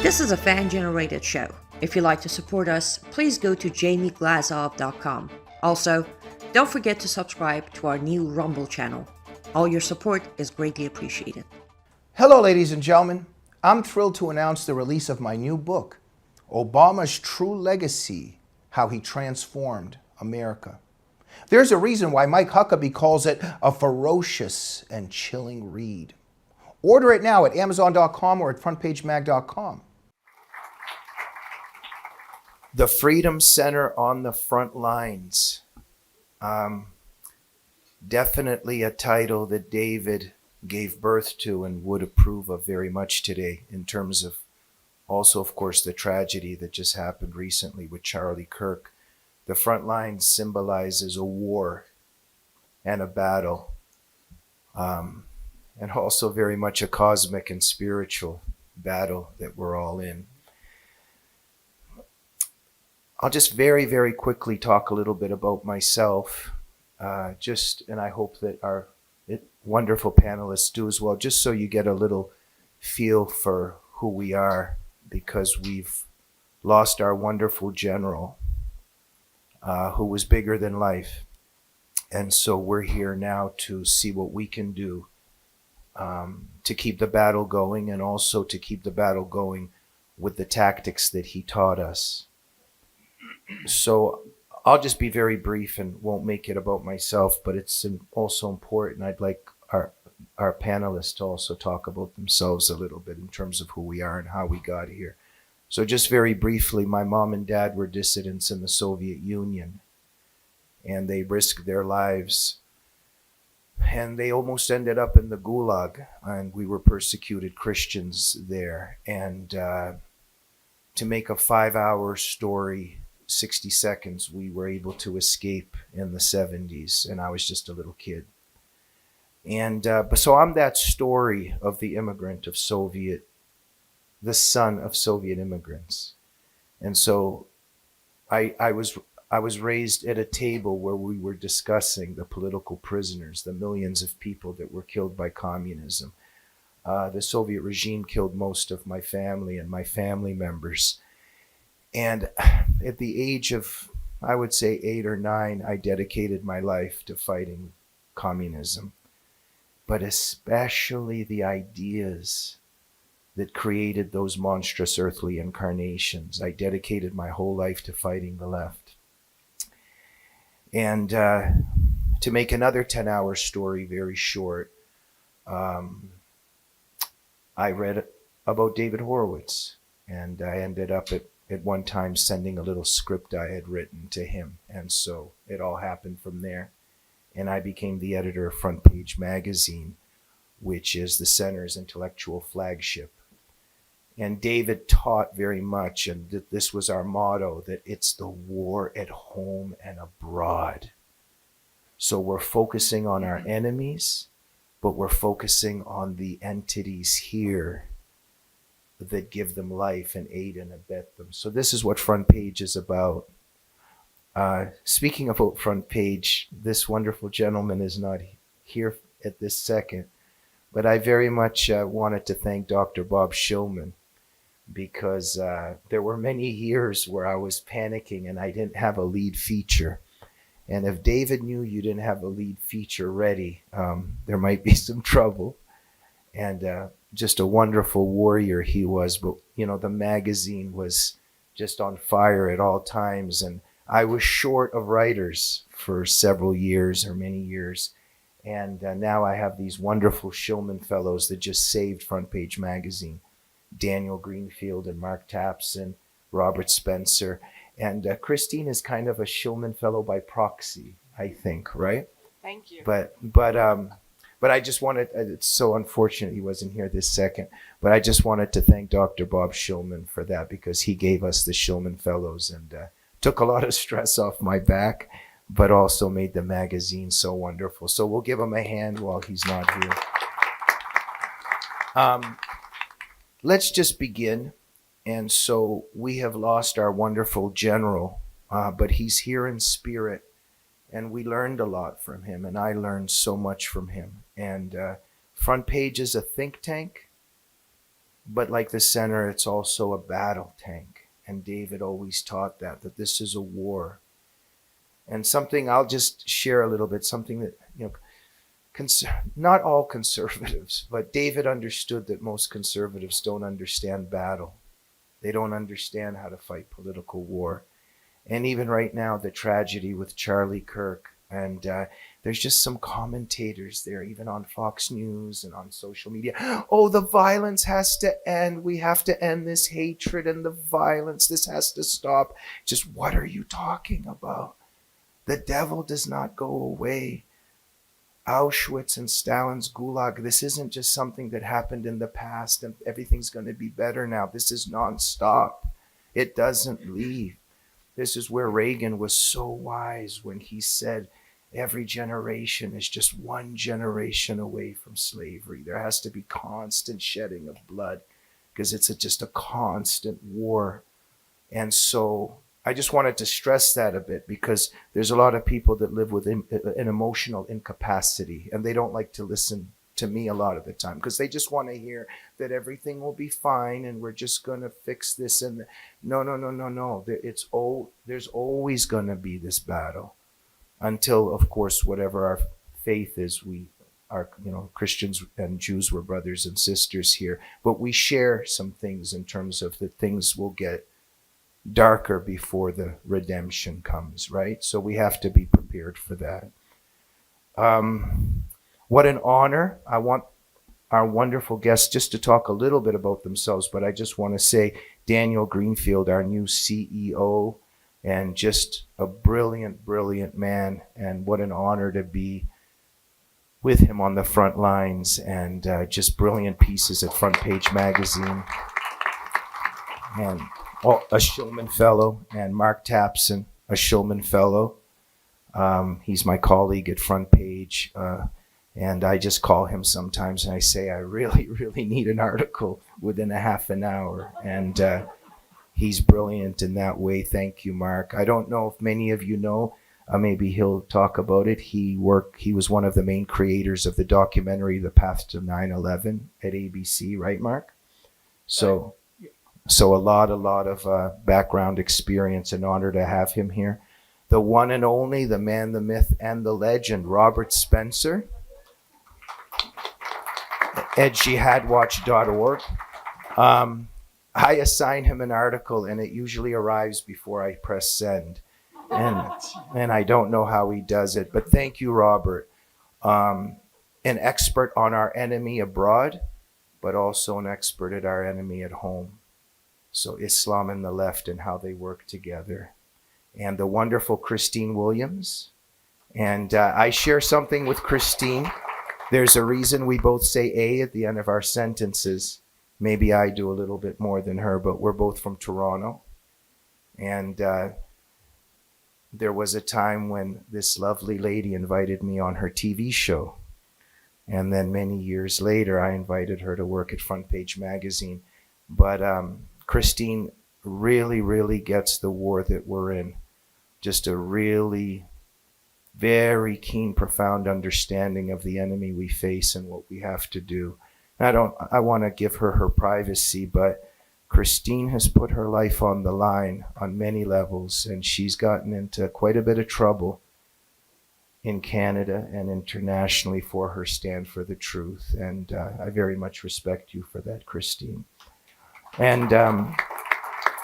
This is a fan-generated show. If you'd like to support us, please go to jamieglazov.com. Also, don't forget to subscribe to our new Rumble channel. All your support is greatly appreciated. Hello, ladies and gentlemen. I'm thrilled to announce the release of my new book, Obama's True Legacy, How He Transformed America. There's a reason why Mike Huckabee calls it a ferocious and chilling read. Order it now at Amazon.com or at FrontPageMag.com. The Freedom Center on the Front Lines. Definitely a title that David gave birth to and would approve of very much today, in terms of also, of course, the tragedy that just happened recently with Charlie Kirk. The front lines symbolizes a war and a battle, and also very much a cosmic and spiritual battle that we're all in. I'll just very, very quickly talk a little bit about myself, and I hope that our wonderful panelists do as well, just so you get a little feel for who we are, because we've lost our wonderful general, who was bigger than life. And so we're here now to see what we can do to keep the battle going, and also to keep the battle going with the tactics that he taught us. So I'll just be very brief and won't make it about myself, but it's also important. I'd like our panelists to also talk about themselves a little bit in terms of who we are and how we got here. So just very briefly, my mom and dad were dissidents in the Soviet Union, and they risked their lives, and they almost ended up in the Gulag, and we were persecuted Christians there. And to make a 5-hour story 60 seconds, we were able to escape in the 70s, and I was just a little kid. And so I'm that story of the immigrant of the son of Soviet immigrants. And so I was raised at a table where we were discussing the political prisoners, the millions of people that were killed by communism. The Soviet regime killed most of my family and my family members. And at the age of, I would say, 8 or 9, I dedicated my life to fighting communism, but especially the ideas that created those monstrous earthly incarnations. I dedicated my whole life to fighting the left. And to make another 10-hour story very short, I read about David Horowitz, and I ended up at one time sending a little script I had written to him. And so it all happened from there. And I became the editor of Front Page Magazine, which is the center's intellectual flagship. And David taught very much, and this was our motto, that it's the war at home and abroad. So we're focusing on our enemies, but we're focusing on the entities here that give them life and aid and abet them. So this is what Front Page is about. Speaking about Front Page, this wonderful gentleman is not here at this second, but I very much wanted to thank Dr. Bob Shillman, because there were many years where I was panicking and I didn't have a lead feature. And if David knew you didn't have a lead feature ready, there might be some trouble. And just a wonderful warrior he was. But, the magazine was just on fire at all times. And I was short of writers for several years or many years. And now I have these wonderful Shillman Fellows that just saved Front Page Magazine. Daniel Greenfield and Mark Tapson, Robert Spencer. And Christine is kind of a Shillman Fellow by proxy, I think, right? Thank you. But I just wanted, it's so unfortunate he wasn't here this second, but I just wanted to thank Dr. Bob Shillman for that, because he gave us the Shillman Fellows and took a lot of stress off my back, but also made the magazine so wonderful. So we'll give him a hand while he's not here. Let's just begin. And so we have lost our wonderful general, but he's here in spirit. And we learned a lot from him, and I learned so much from him. And Front Page is a think tank. But like the center, it's also a battle tank. And David always taught that this is a war. And something I'll just share a little bit, something that, not all conservatives, but David understood that most conservatives don't understand battle. They don't understand how to fight political war. And even right now, the tragedy with Charlie Kirk, and there's just some commentators there, even on Fox News and on social media. Oh, the violence has to end. We have to end this hatred and the violence. This has to stop. Just what are you talking about? The devil does not go away. Auschwitz and Stalin's Gulag, this isn't just something that happened in the past and everything's going to be better now. This is nonstop. It doesn't leave. This is where Reagan was so wise when he said every generation is just one generation away from slavery. There has to be constant shedding of blood because it's just a constant war. And so I just wanted to stress that a bit because there's a lot of people that live with an emotional incapacity and they don't like to listen to me a lot of the time because they just want to hear that everything will be fine and we're just going to fix this. And no. There's always going to be this battle until, of course, whatever our faith is, we are, Christians and Jews were brothers and sisters here, but we share some things in terms of that things will get darker before the redemption comes, right? So we have to be prepared for that. What an honor. I want our wonderful guests just to talk a little bit about themselves, but I just want to say Daniel Greenfield, our new CEO, and just a brilliant, brilliant man, and what an honor to be with him on the front lines, and just brilliant pieces at Front Page Magazine. And a Shillman Fellow, and Mark Tapson, a Shillman Fellow. He's my colleague at Front Page, and I just call him sometimes and I say, I really, really need an article within a half an hour. And he's brilliant in that way. Thank you, Mark. I don't know if many of you know, maybe he'll talk about it. He was one of the main creators of the documentary, The Path to 9/11 at ABC, right, Mark? So a lot of background experience, an honor to have him here. The one and only, the man, the myth, and the legend, Robert Spencer at jihadwatch.org. I assign him an article and it usually arrives before I press send. And I don't know how he does it, but thank you, Robert. An expert on our enemy abroad, but also an expert at our enemy at home. So Islam and the left and how they work together. And the wonderful Christine Williams. And I share something with Christine. There's a reason we both say A at the end of our sentences. Maybe I do a little bit more than her, but we're both from Toronto. And there was a time when this lovely lady invited me on her TV show. And then many years later, I invited her to work at Front Page Magazine. But Christine really, really gets the war that we're in. Just a really very keen, profound understanding of the enemy we face and what we have to do. I want to give her privacy, but Christine has put her life on the line on many levels, and she's gotten into quite a bit of trouble in Canada and internationally for her stand for the truth. And I very much respect you for that, Christine. And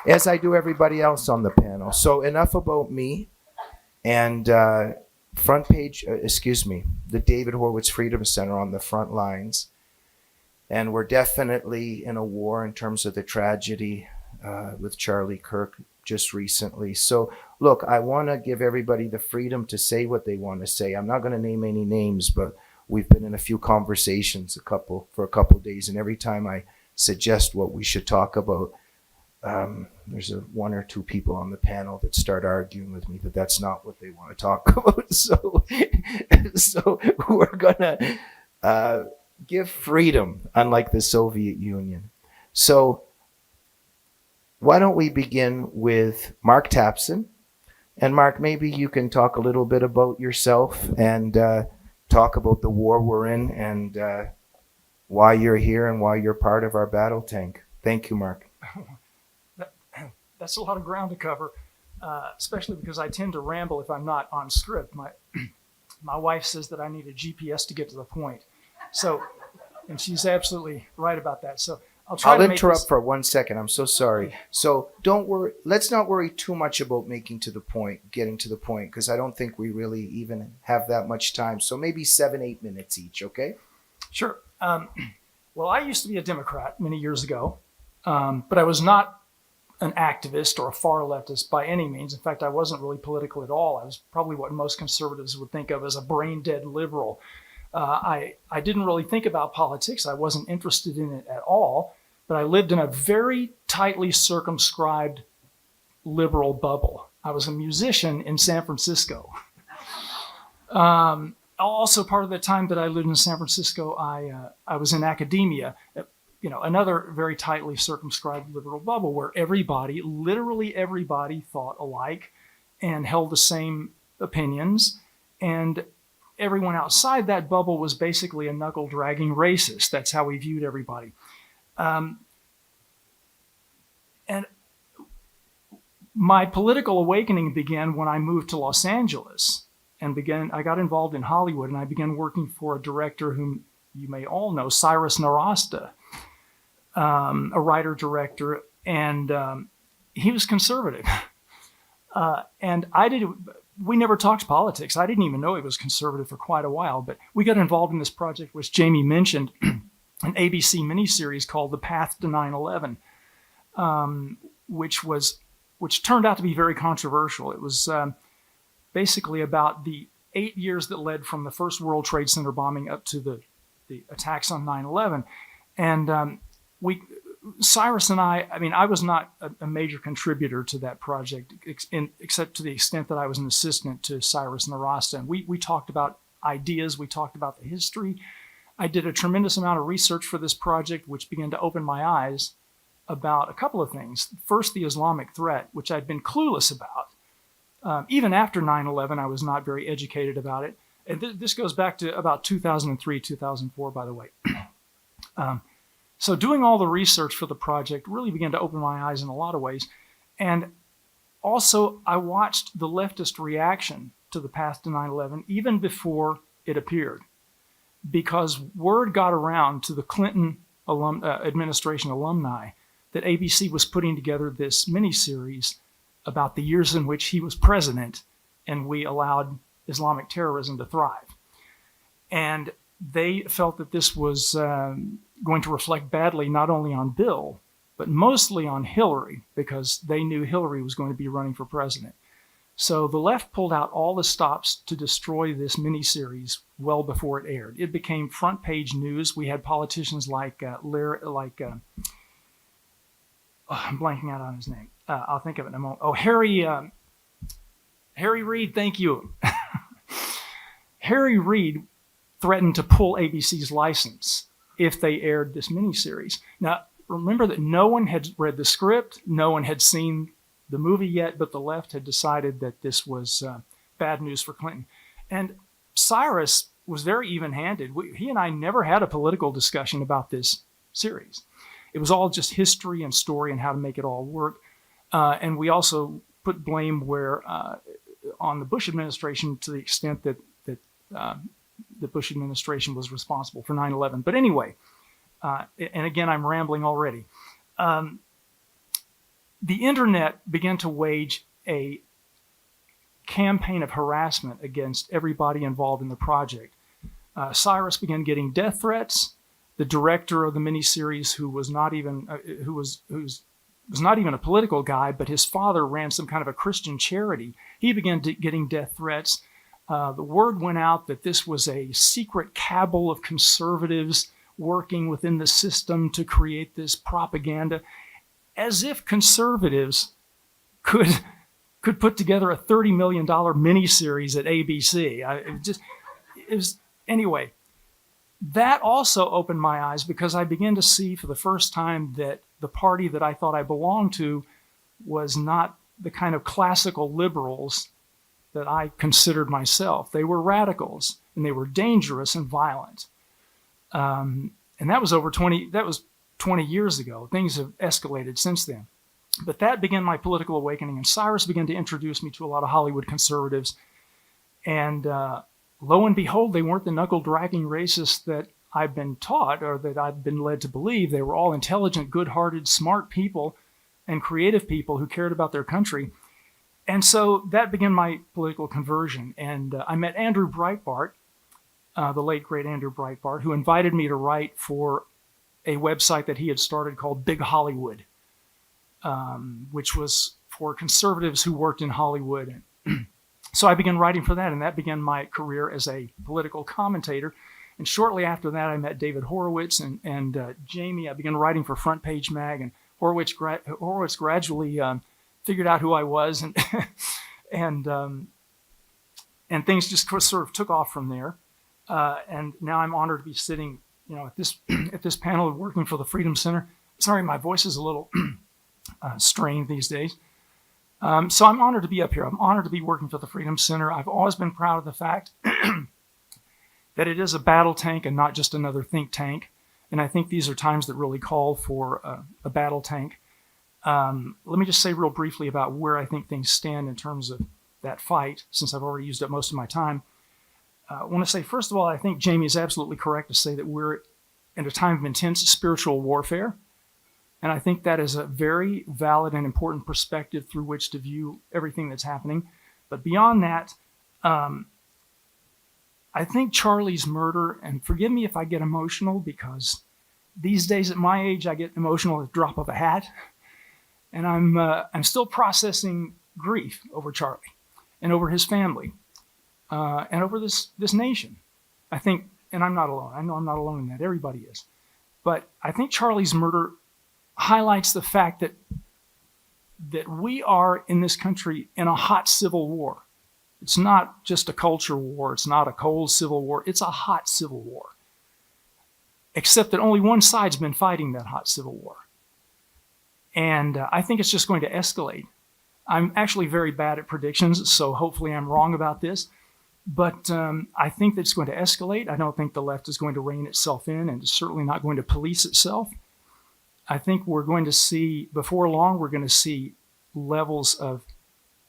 as I do everybody else on the panel. So enough about me. And Front Page, the David Horowitz Freedom Center on the front lines. And we're definitely in a war in terms of the tragedy with Charlie Kirk just recently. So look, I want to give everybody the freedom to say what they want to say. I'm not going to name any names, but we've been in a few conversations for a couple of days. And every time I suggest what we should talk about, there's one or two people on the panel that start arguing with me that that's not what they want to talk about. So we're gonna give freedom, unlike the Soviet Union. So why don't we begin with Mark Tapson? And Mark, maybe you can talk a little bit about yourself and talk about the war we're in and why you're here and why you're part of our battle tank. Thank you, Mark. That's a lot of ground to cover, especially because I tend to ramble if I'm not on script. My wife says that I need a GPS to get to the point. So, and she's absolutely right about that. So I'll interrupt for 1 second. I'm so sorry. So don't worry. Let's not worry too much about getting to the point, because I don't think we really even have that much time. So maybe 7-8 minutes each, okay? Sure. Well, I used to be a Democrat many years ago, but I was not an activist or a far leftist by any means. In fact, I wasn't really political at all. I was probably what most conservatives would think of as a brain-dead liberal. I didn't really think about politics. I wasn't interested in it at all, but I lived in a very tightly circumscribed liberal bubble. I was a musician in San Francisco. Also, part of the time that I lived in San Francisco, I was in academia, another very tightly circumscribed liberal bubble where everybody, literally everybody, thought alike and held the same opinions. And everyone outside that bubble was basically a knuckle-dragging racist. That's how we viewed everybody. And my political awakening began when I moved to Los Angeles and I got involved in Hollywood, and I began working for a director whom you may all know, Cyrus Nowrasteh, a writer-director, and he was conservative. And we never talked politics. I didn't even know he was conservative for quite a while, but we got involved in this project, which Jamie mentioned, an ABC miniseries called The Path to 9/11, which turned out to be very controversial. It was basically about the 8 years that led from the first World Trade Center bombing up to the attacks on 9/11. And Cyrus and I was not a major contributor to that project, except to the extent that I was an assistant to Cyrus Nowrasteh. And we talked about ideas, we talked about the history. I did a tremendous amount of research for this project, which began to open my eyes about a couple of things. First, the Islamic threat, which I'd been clueless about. Even after 9/11, I was not very educated about it. And this goes back to about 2003, 2004, by the way. So doing all the research for the project really began to open my eyes in a lot of ways. And also, I watched the leftist reaction to The Path to 9/11 even before it appeared, because word got around to the Clinton administration alumni that ABC was putting together this miniseries about the years in which he was president and we allowed Islamic terrorism to thrive. And they felt that this was going to reflect badly not only on Bill, but mostly on Hillary, because they knew Hillary was going to be running for president. So the left pulled out all the stops to destroy this miniseries well before it aired. It became front page news. We had politicians like I'm blanking out on his name. I'll think of it in a moment. Oh, Harry Reid, thank you. Harry Reid threatened to pull ABC's license if they aired this miniseries. Now, remember that no one had read the script, no one had seen the movie yet, but the left had decided that this was bad news for Clinton. And Cyrus was very even-handed. He and I never had a political discussion about this series. It was all just history and story and how to make it all work. And we also put blame on the Bush administration to the extent that the Bush administration was responsible for 9/11. But anyway, and again, I'm rambling already. The internet began to wage a campaign of harassment against everybody involved in the project. Cyrus began getting death threats. The director of the miniseries, who was not even a political guy, but his father ran some kind of a Christian charity, he began getting death threats. The word went out that this was a secret cabal of conservatives working within the system to create this propaganda, as if conservatives could put together a $30 million miniseries at ABC. Anyway, that also opened my eyes, because I began to see for the first time that the party that I thought I belonged to was not the kind of classical liberals that I considered myself. They were radicals, and they were dangerous and violent. And And that was 20 years ago. Things have escalated since then. But that began my political awakening, and Cyrus began to introduce me to a lot of Hollywood conservatives. And lo and behold, they weren't the knuckle-dragging racists that I've been taught or that I've been led to believe. They were all intelligent, good-hearted, smart people and creative people who cared about their country. And so that began my political conversion. And I met Andrew Breitbart, the late, great Andrew Breitbart, who invited me to write for a website that he had started called Big Hollywood, which was for conservatives who worked in Hollywood. So I began writing for that, and that began my career as a political commentator. And shortly after that, I met David Horowitz and Jamie. I began writing for Front Page Mag, and Horowitz gradually figured out who I was, and and things just sort of took off from there. And now I'm honored to be sitting, at this panel working for the Freedom Center. Sorry, my voice is a little strained these days. So I'm honored to be up here. I'm honored to be working for the Freedom Center. I've always been proud of the fact that it is a battle tank and not just another think tank. And I think these are times that really call for a battle tank. Let me just say real briefly about where I think things stand in terms of that fight, since I've already used up most of my time. I want to say, first of all, I think Jamie is absolutely correct to say that we're in a time of intense spiritual warfare. And I think that is a very valid and important perspective through which to view everything that's happening. But beyond that, I think Charlie's murder, and forgive me if I get emotional, because these days at my age, I get emotional at the drop of a hat. And I'm still processing grief over Charlie and over his family and over this nation. I think, and I'm not alone. I know I'm not alone in that. Everybody is. But I think Charlie's murder highlights the fact that we are in this country in a hot civil war. It's not just a culture war. It's not a cold civil war. It's a hot civil war. Except that only one side's been fighting that hot civil war. And I think it's just going to escalate. I'm actually very bad at predictions, so hopefully I'm wrong about this. But I think that it's going to escalate. I don't think the left is going to rein itself in, and it's certainly not going to police itself. I think we're going to see, before long, we're going to see levels of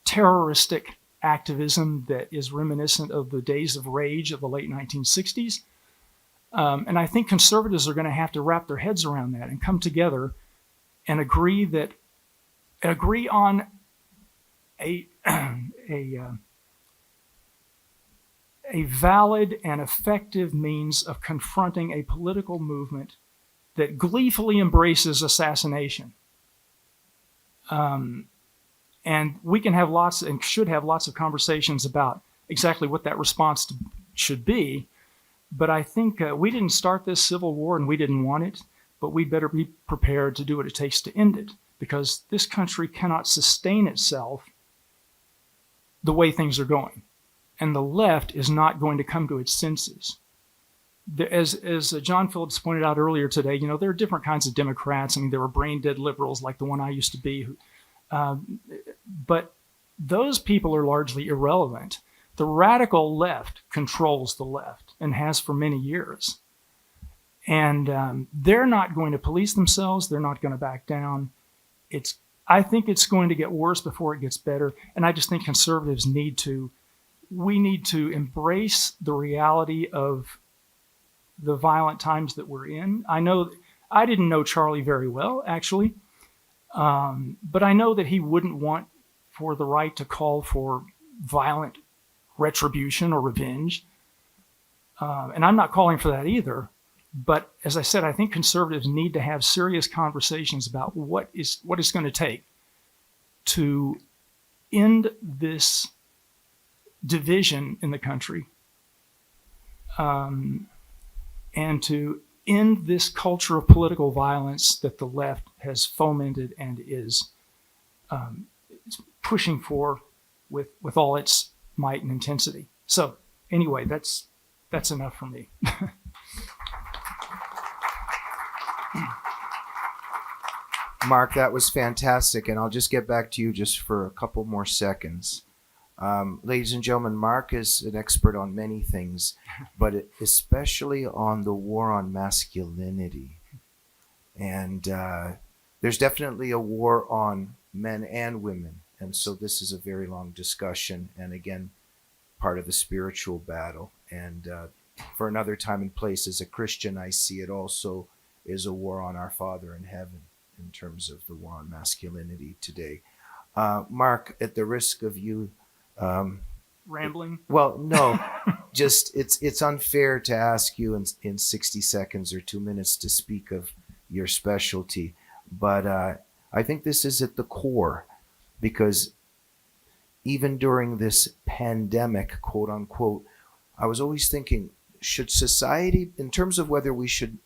terroristic activism that is reminiscent of the days of rage of the late 1960s. And I think conservatives are going to have to wrap their heads around that and come together and agree on a valid and effective means of confronting a political movement that gleefully embraces assassination. And we can have lots and should have lots of conversations about exactly what that response should be. But I think we didn't start this civil war and we didn't want it, but we better be prepared to do what it takes to end it, because this country cannot sustain itself the way things are going. And the left is not going to come to its senses. As John Phillips pointed out earlier today, there are different kinds of Democrats. I mean, there were brain-dead liberals like the one I used to be. But those people are largely irrelevant. The radical left controls the left and has for many years. And they're not going to police themselves. They're not going to back down. I think it's going to get worse before it gets better. And I just think conservatives need to embrace the reality of the violent times that we're in. I didn't know Charlie very well, actually. But I know that he wouldn't want for the right to call for violent retribution or revenge. And I'm not calling for that either. But as I said, I think conservatives need to have serious conversations about what it's going to take to end this division in the country, and to end this culture of political violence that the left has fomented and is pushing for with all its might and intensity. So anyway, that's enough for me. Mark, that was fantastic, and I'll just get back to you just for a couple more seconds. Ladies and gentlemen, Mark is an expert on many things, but especially on the war on masculinity. And there's definitely a war on men and women. And so this is a very long discussion, and again, part of the spiritual battle. And for another time and place, as a Christian, I see it also is a war on our Father in heaven in terms of the war on masculinity today. Mark, at the risk of you Rambling? well, no, just it's unfair to ask you in 60 seconds or 2 minutes to speak of your specialty. But I think this is at the core, because even during this pandemic, quote unquote, I was always thinking, should society, in terms of whether we should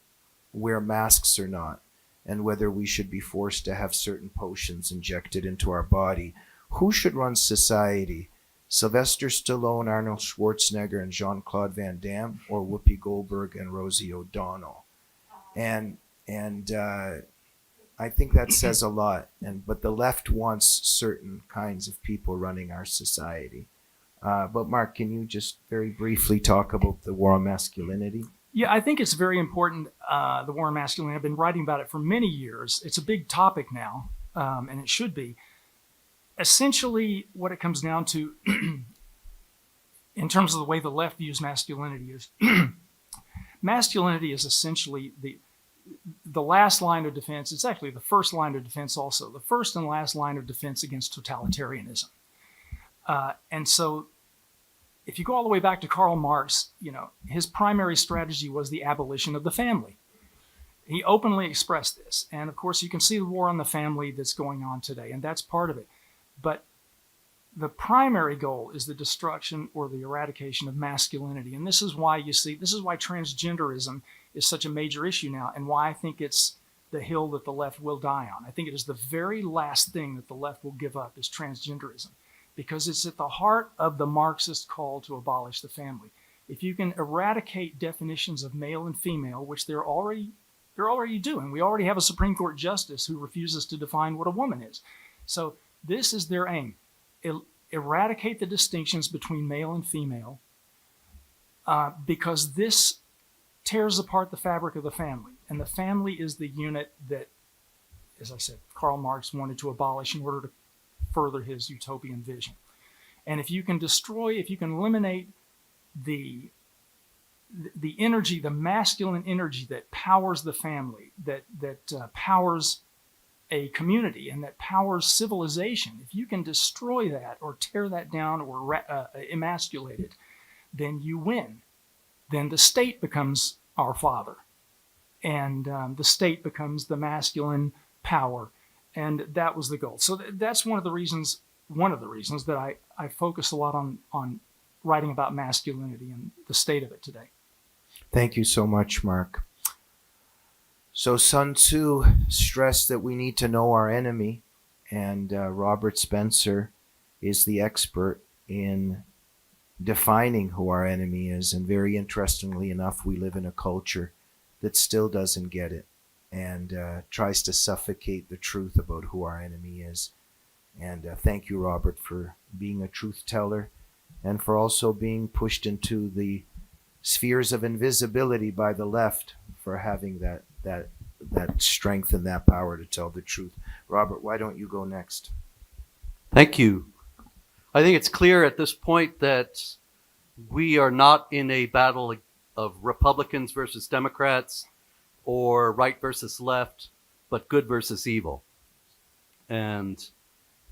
wear masks or not, and whether we should be forced to have certain potions injected into our body, who should run society? Sylvester Stallone, Arnold Schwarzenegger, and Jean-Claude Van Damme, or Whoopi Goldberg and Rosie O'Donnell? And I think that says a lot. But the left wants certain kinds of people running our society. But Mark, can you just very briefly talk about the war on masculinity? Yeah, I think it's very important, the war on masculinity. I've been writing about it for many years. It's a big topic now, and it should be. Essentially, what it comes down to, in terms of the way the left views masculinity, is masculinity is essentially the last line of defense. It's actually the first line of defense also. The first and last line of defense against totalitarianism. And so if you go all the way back to Karl Marx, his primary strategy was the abolition of the family. He openly expressed this. And of course, you can see the war on the family that's going on today, and that's part of it. But the primary goal is the destruction or the eradication of masculinity. And this is why transgenderism is such a major issue now, and why I think it's the hill that the left will die on. I think it is the very last thing that the left will give up is transgenderism, because it's at the heart of the Marxist call to abolish the family. If you can eradicate definitions of male and female, which they're already doing. We already have a Supreme Court justice who refuses to define what a woman is. So this is their aim. Eradicate the distinctions between male and female, because this tears apart the fabric of the family. And the family is the unit that, as I said, Karl Marx wanted to abolish in order to further his utopian vision. And if you can eliminate the energy, the masculine energy that powers the family, that powers a community and that powers civilization, if you can destroy that or tear that down or emasculate it, then you win. Then the state becomes our father, and the state becomes the masculine power, and that was the goal. So that's one of the reasons that I focus a lot on writing about masculinity and the state of it today. Thank you so much, Mark. So Sun Tzu stressed that we need to know our enemy, and Robert Spencer is the expert in defining who our enemy is. And very interestingly enough, we live in a culture that still doesn't get it and tries to suffocate the truth about who our enemy is. And thank you, Robert, for being a truth teller and for also being pushed into the spheres of invisibility by the left for having that strength and that power to tell the truth. Robert, why don't you go next? Thank you. I think it's clear at this point that we are not in a battle of Republicans versus Democrats or right versus left, but good versus evil. And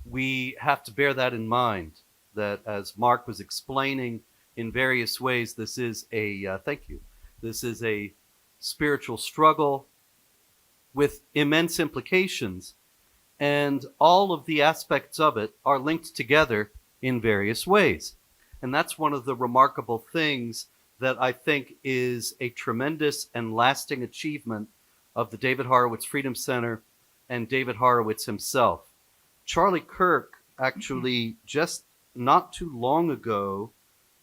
we have to bear that in mind, that as Mark was explaining in various ways, this is a spiritual struggle with immense implications, and all of the aspects of it are linked together in various ways. And that's one of the remarkable things that I think is a tremendous and lasting achievement of the David Horowitz Freedom Center and David Horowitz himself. Charlie Kirk actually just not too long ago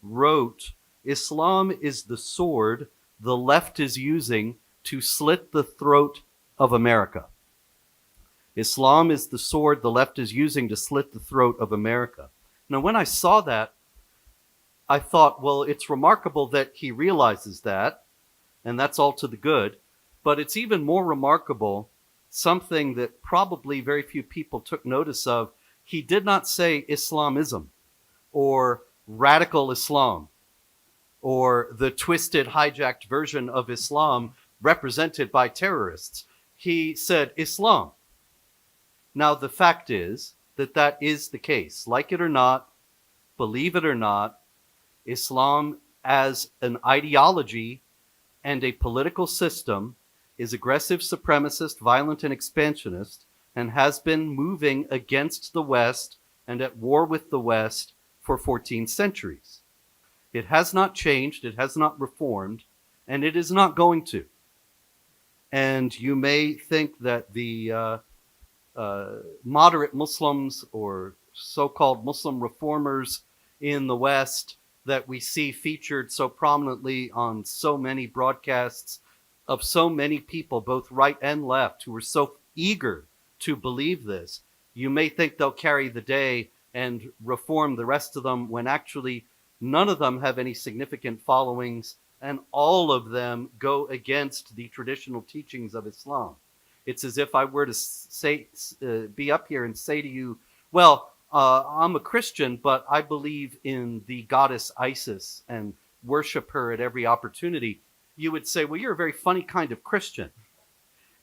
wrote, "Islam is the sword the left is using to slit the throat of America." Islam is the sword the left is using to slit the throat of America. Now, when I saw that, I thought, well, it's remarkable that he realizes that, and that's all to the good. But it's even more remarkable, something that probably very few people took notice of. He did not say Islamism or radical Islam or the twisted, hijacked version of Islam represented by terrorists. He said Islam. Now, the fact is that that is the case. Like it or not, believe it or not, Islam as an ideology and a political system is aggressive, supremacist, violent, and expansionist, and has been moving against the West and at war with the West for 14 centuries. It has not changed, it has not reformed, and it is not going to. And you may think that the moderate Muslims or so-called Muslim reformers in the West that we see featured so prominently on so many broadcasts of so many people, both right and left, who are so eager to believe this, you may think they'll carry the day and reform the rest of them, when actually none of them have any significant followings, and all of them go against the traditional teachings of Islam. It's as if I were to say, be up here and say to you, well, I'm a Christian, but I believe in the goddess Isis and worship her at every opportunity. You would say, well, you're a very funny kind of Christian.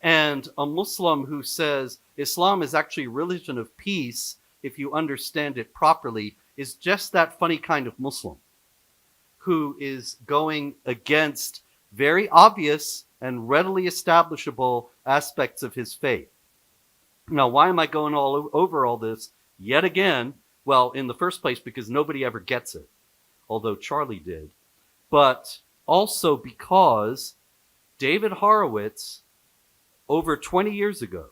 And a Muslim who says Islam is actually a religion of peace, if you understand it properly, is just that funny kind of Muslim who is going against very obvious and readily establishable aspects of his faith. Now, why am I going over all this yet again? Well, in the first place, because nobody ever gets it, although Charlie did. But also because David Horowitz, over 20 years ago,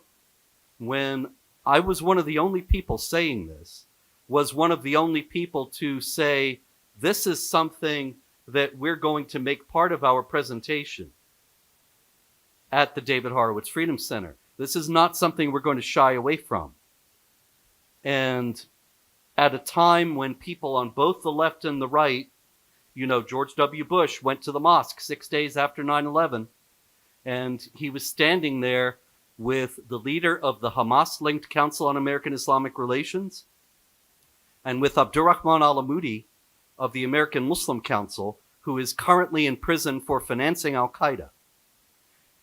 when I was one of the only people saying this, was one of the only people to say, this is something that we're going to make part of our presentation at the David Horowitz Freedom Center. This is not something we're going to shy away from. And at a time when people on both the left and the right, you know, George W. Bush went to the mosque 6 days after 9/11, and he was standing there with the leader of the Hamas-linked Council on American-Islamic Relations and with Abdurrahman al-Amoudi of the American Muslim Council, who is currently in prison for financing al-Qaeda.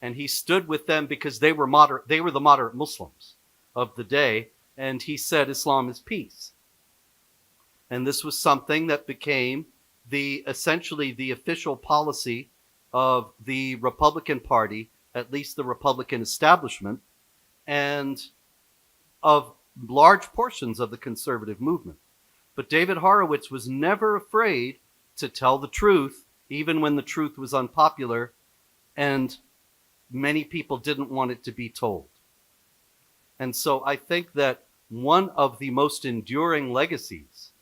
And he stood with them because they were the moderate Muslims of the day, and he said Islam is peace. And this was something that became essentially the official policy of the Republican Party, at least the Republican establishment, and of large portions of the conservative movement. But David Horowitz was never afraid to tell the truth, even when the truth was unpopular, and many people didn't want it to be told. And so I think that one of the most enduring legacies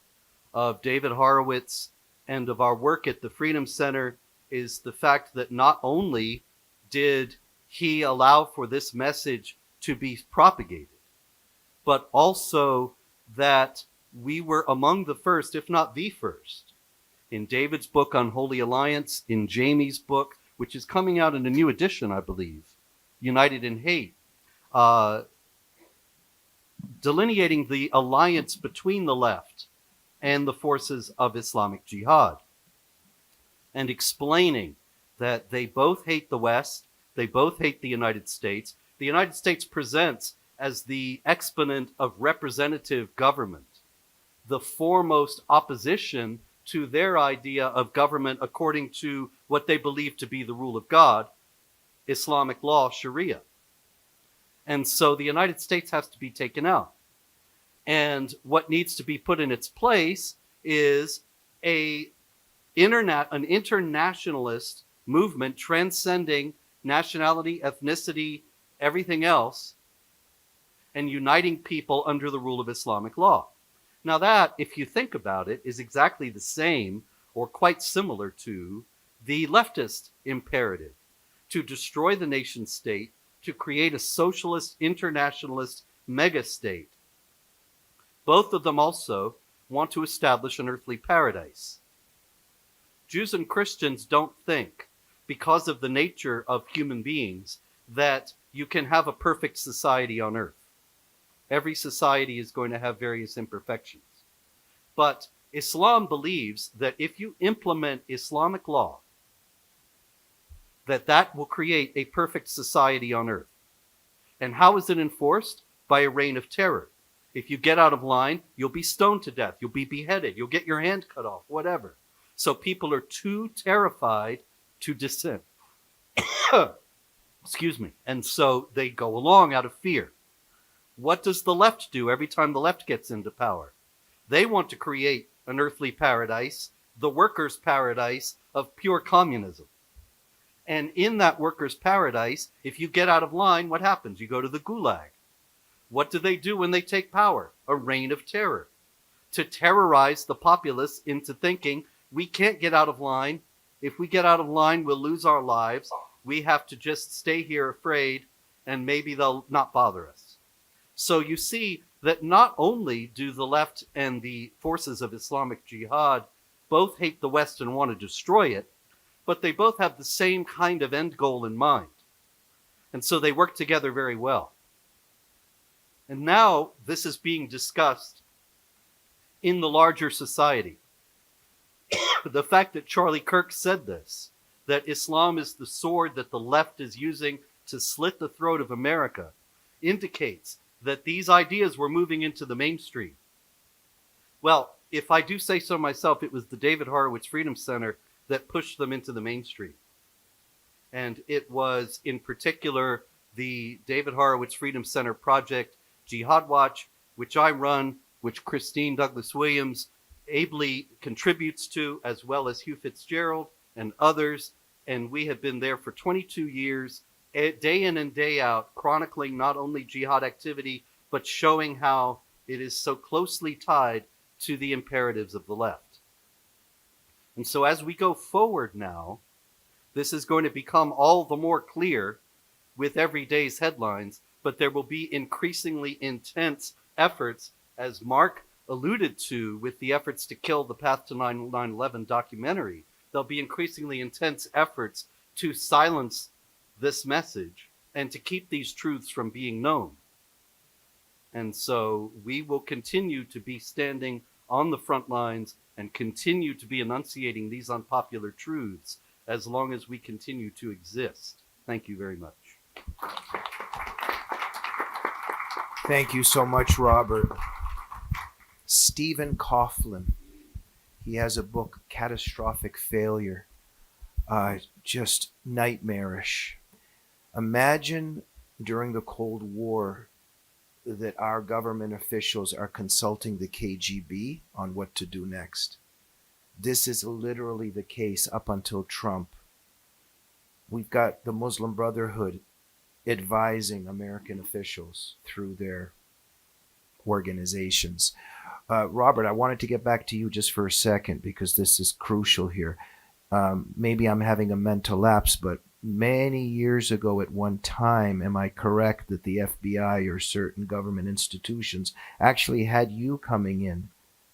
of David Horowitz and of our work at the Freedom Center is the fact that not only did he allow for this message to be propagated, but also that we were among the first, if not the first, in David's book Unholy Alliance, in Jamie's book, which is coming out in a new edition, I believe, United in Hate, delineating the alliance between the left and the forces of Islamic Jihad, and explaining that they both hate the West, they both hate the United States. The United States presents as the exponent of representative government, the foremost opposition to their idea of government according to what they believe to be the rule of God, Islamic law, Sharia. And so the United States has to be taken out. And what needs to be put in its place is an internationalist movement transcending nationality, ethnicity, everything else, and uniting people under the rule of Islamic law. Now that, if you think about it, is exactly the same or quite similar to the leftist imperative to destroy the nation state, to create a socialist, internationalist mega state. Both of them also want to establish an earthly paradise. Jews and Christians don't think, because of the nature of human beings, that you can have a perfect society on earth. Every society is going to have various imperfections. But Islam believes that if you implement Islamic law, that will create a perfect society on earth. And how is it enforced? By a reign of terror. If you get out of line, you'll be stoned to death. You'll be beheaded. You'll get your hand cut off, whatever. So people are too terrified to dissent. Excuse me. And so they go along out of fear. What does the left do every time the left gets into power? They want to create an earthly paradise, the workers' paradise of pure communism. And in that workers' paradise, if you get out of line, what happens? You go to the gulag. What do they do when they take power? A reign of terror. To terrorize the populace into thinking, we can't get out of line. If we get out of line, we'll lose our lives. We have to just stay here afraid, and maybe they'll not bother us. So you see that not only do the left and the forces of Islamic Jihad both hate the West and want to destroy it, but they both have the same kind of end goal in mind. And so they work together very well. And now this is being discussed in the larger society. The fact that Charlie Kirk said this, that Islam is the sword that the left is using to slit the throat of America, indicates that these ideas were moving into the mainstream. Well, if I do say so myself, it was the David Horowitz Freedom Center that pushed them into the mainstream. And it was, in particular, the David Horowitz Freedom Center project, Jihad Watch, which I run, which Christine Douglas-Williams ably contributes to, as well as Hugh Fitzgerald and others. And we have been there for 22 years, day in and day out, chronicling not only jihad activity, but showing how it is so closely tied to the imperatives of the left. And so as we go forward now, this is going to become all the more clear with every day's headlines, but there will be increasingly intense efforts, as Mark alluded to with the efforts to kill the Path to 9/11 documentary. There'll be increasingly intense efforts to silence this message and to keep these truths from being known. And so we will continue to be standing on the front lines and continue to be enunciating these unpopular truths as long as we continue to exist. Thank you very much. Thank you so much, Robert. Stephen Coughlin, he has a book, Catastrophic Failure, just nightmarish. Imagine during the Cold War that our government officials are consulting the KGB on what to do next. This is literally the case up until Trump. We've got the Muslim Brotherhood advising American officials through their organizations. Robert, I wanted to get back to you just for a second because this is crucial here. Maybe I'm having a mental lapse, but many years ago at one time, am I correct that the FBI or certain government institutions actually had you coming in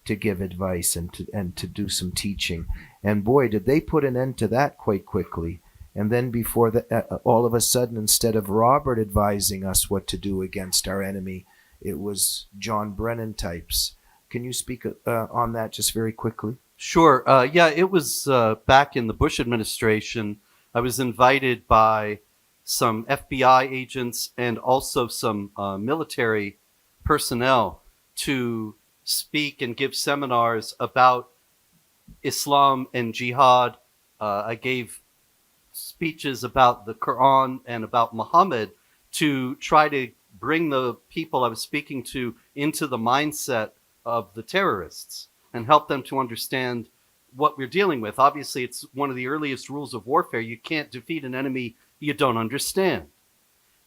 to give advice and to do some teaching? And boy, did they put an end to that quite quickly. And then before that, all of a sudden, instead of Robert advising us what to do against our enemy, it was John Brennan types. Can you speak on that just very quickly? Sure. Yeah, it was back in the Bush administration. I was invited by some FBI agents and also some military personnel to speak and give seminars about Islam and jihad. I gave speeches about the Quran and about Muhammad to try to bring the people I was speaking to into the mindset of the terrorists and help them to understand what we're dealing with. Obviously, it's one of the earliest rules of warfare. You can't defeat an enemy you don't understand.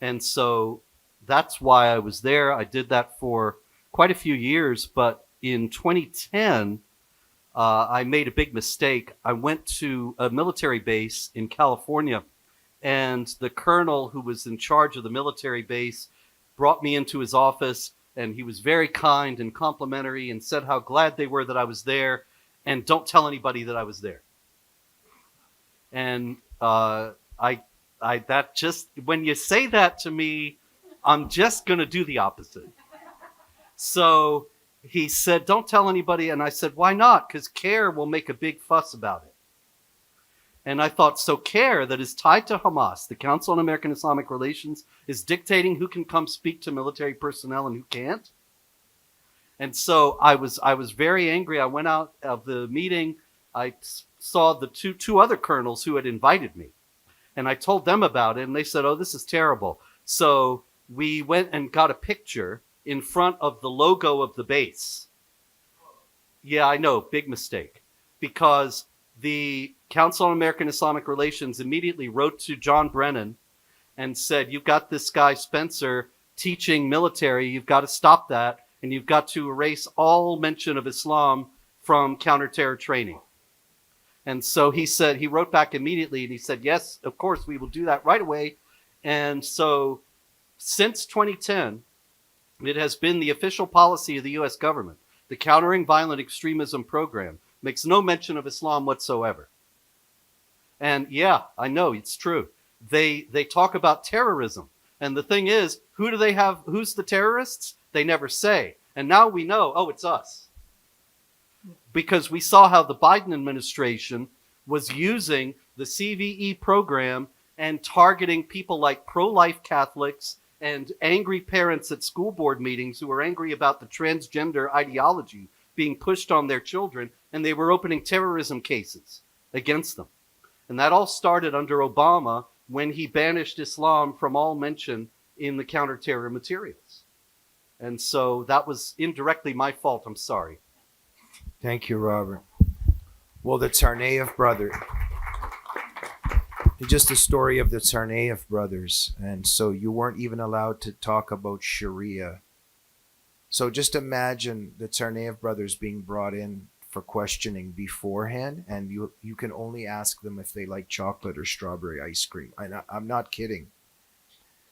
And so that's why I was there. I did that for quite a few years. But in 2010, I made a big mistake. I went to a military base in California, and the colonel who was in charge of the military base brought me into his office and he was very kind and complimentary and said how glad they were that I was there, and don't tell anybody that I was there. And that just, when you say that to me, I'm just going to do the opposite. So he said, don't tell anybody. And I said, why not? Because CARE will make a big fuss about it. And I thought, so CARE, that is tied to Hamas, the Council on American Islamic Relations, is dictating who can come speak to military personnel and who can't. And so I was very angry. I went out of the meeting. I saw the two other colonels who had invited me. And I told them about it, and they said, oh, this is terrible. So we went and got a picture in front of the logo of the base. Yeah, I know, big mistake. Because the Council on American Islamic Relations immediately wrote to John Brennan and said, you've got this guy Spencer teaching military, you've got to stop that, and you've got to erase all mention of Islam from counterterror training. And so he wrote back immediately, and he said, yes, of course, we will do that right away. And so since 2010, it has been the official policy of the U.S. government. The Countering Violent Extremism program makes no mention of Islam whatsoever. And yeah, I know, it's true. They talk about terrorism. And the thing is, who do they have? Who's the terrorists? They never say. And now we know, oh, it's us. Because we saw how the Biden administration was using the CVE program and targeting people like pro-life Catholics and angry parents at school board meetings who were angry about the transgender ideology being pushed on their children, and they were opening terrorism cases against them. And that all started under Obama when he banished Islam from all mention in the counterterror materials. And so that was indirectly my fault. I'm sorry. Thank you, Robert. Well, the Tsarnaev brother, just the story of the Tsarnaev brothers. And so you weren't even allowed to talk about Sharia. So just imagine the Tsarnaev brothers being brought in for questioning beforehand, and you can only ask them if they like chocolate or strawberry ice cream. I'm not kidding.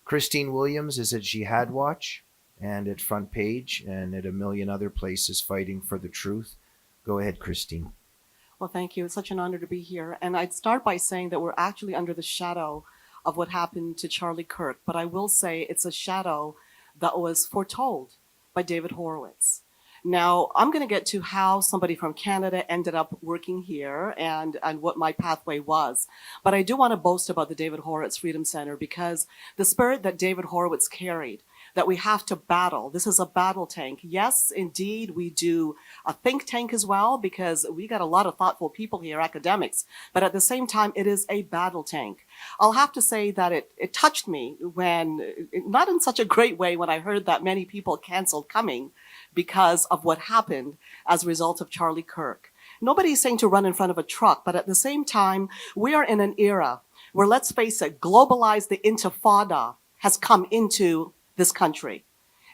Christine Williams is at Jihad Watch and at Front Page and at a million other places fighting for the truth. Go ahead, Christine. Well, thank you. It's such an honor to be here. And I'd start by saying that we're actually under the shadow of what happened to Charlie Kirk. But I will say it's a shadow that was foretold by David Horowitz. Now, I'm going to get to how somebody from Canada ended up working here and what my pathway was. But I do want to boast about the David Horowitz Freedom Center because the spirit that David Horowitz carried, that we have to battle. This is a battle tank. Yes, indeed, we do a think tank as well because we got a lot of thoughtful people here, academics. But at the same time, it is a battle tank. I'll have to say that it touched me when, not in such a great way, when I heard that many people canceled coming because of what happened as a result of Charlie Kirk. Nobody's saying to run in front of a truck, but at the same time, we are in an era where, let's face it, globalized the intifada has come into this country.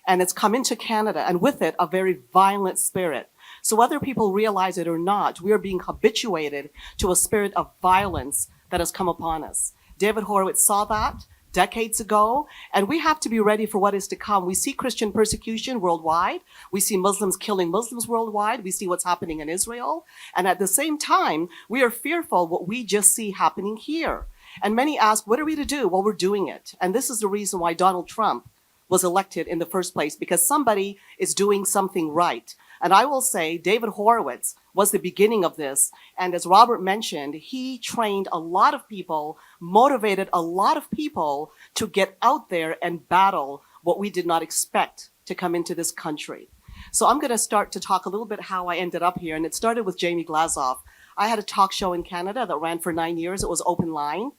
And it's come into Canada, and with it, a very violent spirit. So whether people realize it or not, we are being habituated to a spirit of violence that has come upon us. David Horowitz saw that decades ago, and we have to be ready for what is to come. We see Christian persecution worldwide. We see Muslims killing Muslims worldwide. We see what's happening in Israel. And at the same time, we are fearful what we just see happening here. And many ask, what are we to do? Well, we're doing it. And this is the reason why Donald Trump was elected in the first place, because somebody is doing something right. And I will say David Horowitz was the beginning of this. And as Robert mentioned, he trained a lot of people, motivated a lot of people to get out there and battle what we did not expect to come into this country. So I'm going to start to talk a little bit how I ended up here. And it started with Jamie Glazov. I had a talk show in Canada that ran for 9 years. It was open line.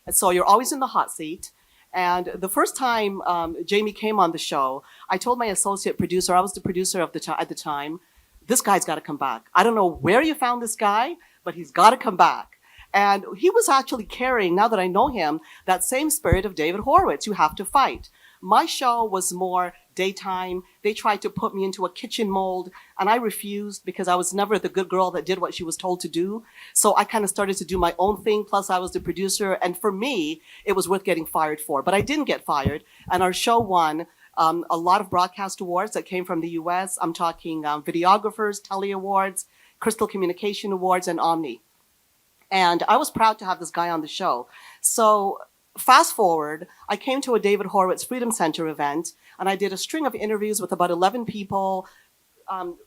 And so you're always in the hot seat. And the first time Jamie came on the show, I told my associate producer, I was the producer at the time, this guy's got to come back. I don't know where you found this guy, but he's got to come back. And he was actually carrying, now that I know him, that same spirit of David Horowitz, you have to fight. My show was more daytime. They tried to put me into a kitchen mold, and I refused because I was never the good girl that did what she was told to do. So I kind of started to do my own thing, plus I was the producer, and for me, it was worth getting fired for. But I didn't get fired, and our show won a lot of broadcast awards that came from the US. I'm talking videographers, Telly Awards, Crystal Communication Awards, and Omni. And I was proud to have this guy on the show. So fast forward, I came to a David Horowitz Freedom Center event, and I did a string of interviews with about 11 people.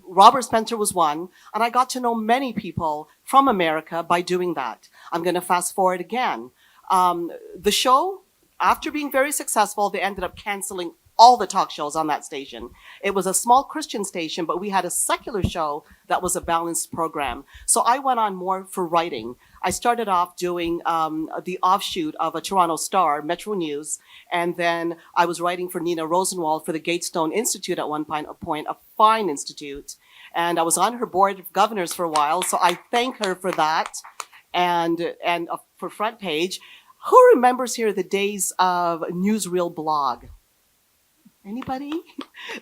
Robert Spencer was one, and I got to know many people from America by doing that. I'm going to fast forward again. The show, after being very successful, they ended up canceling all the talk shows on that station. It was a small Christian station, but we had a secular show that was a balanced program. So I went on more for writing. I started off doing the offshoot of a Toronto Star, Metro News, and then I was writing for Nina Rosenwald for the Gatestone Institute at one point, a fine institute. And I was on her board of governors for a while, so I thank her for that. And for Front Page, who remembers here the days of Newsreel blog? Anybody?